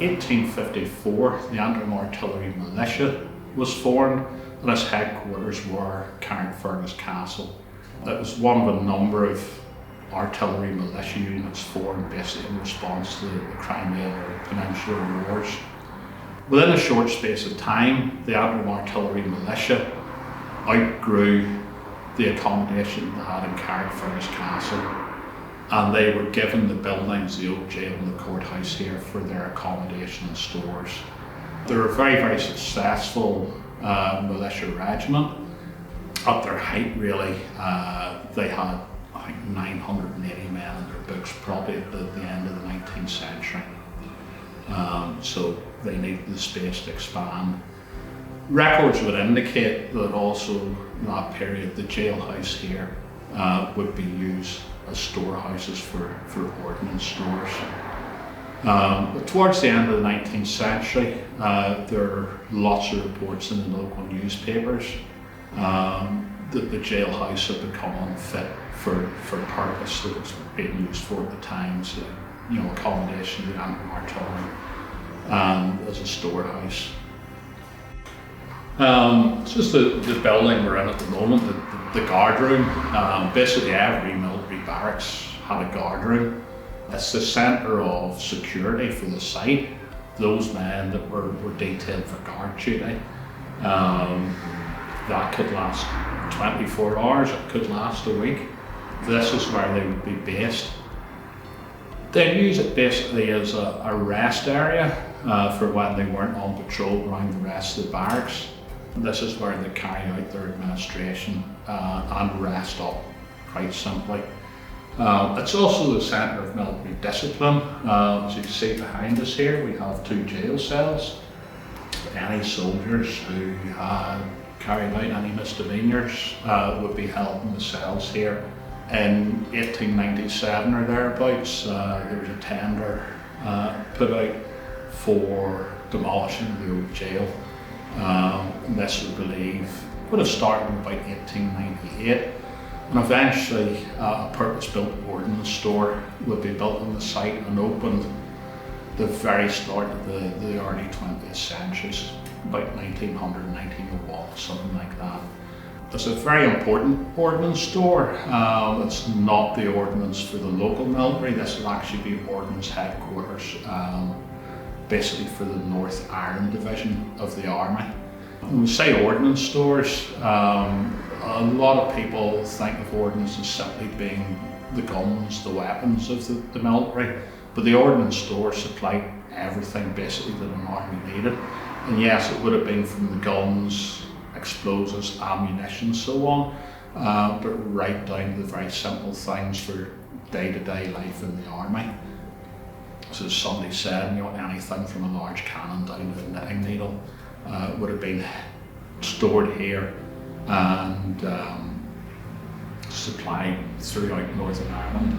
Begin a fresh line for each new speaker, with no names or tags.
1854, the Antrim Artillery Militia was formed, and its headquarters were Carrickfergus Castle. It was one of a number of artillery militia units formed basically in response to the Crimean or Peninsular Wars. Within a short space of time, the Antrim Artillery Militia outgrew the accommodation they had in Carrickfergus Castle, and they were given the buildings, the old jail and the courthouse here, for their accommodation and stores. They were a very, very successful militia regiment. At their height, really, they had, I think, 980 men in their books, probably at the end of the 19th century. So they needed the space to expand. Records would indicate that also in that period, the jailhouse here would be used as storehouses for ordnance stores. But towards the end of the 19th century, there are lots of reports in the local newspapers that the jailhouse had become unfit for purpose that it was being used for at the time, so accommodation of the Antrim Artillery and as a storehouse. Just the building we're in at the moment, the guard room. Basically every military barracks had a guard room. It's the centre of security for the site. Those men that were detailed for guard duty, that could last 24 hours, it could last a week. This is where they would be based. They use it basically as a rest area for when they weren't on patrol around the rest of the barracks. This is where they carry out their administration and rest up, quite simply. It's also the centre of military discipline. As you can see behind us here, we have 2 jail cells. Any soldiers who carried out any misdemeanours would be held in the cells here. In 1897 or thereabouts, there was a tender put out for demolishing the old jail. This would have started in about 1898, and eventually a purpose-built ordnance store would be built on the site and opened the very start of the early 20th century, about 1900, 1901, something like that. It's a very important ordnance store. It's not the ordnance for the local military. This will actually be ordnance headquarters, basically for the North Ireland Division of the Army. When we say ordnance stores, a lot of people think of ordnance as simply being the guns, the weapons of the military, but the ordnance store supplied everything basically that an army needed. And yes, it would have been from the guns, explosives, ammunition, so on, but right down to the very simple things for day-to-day life in the army. So as somebody said, anything from a large cannon down to a knitting needle would have been stored here and supplied throughout Northern Ireland.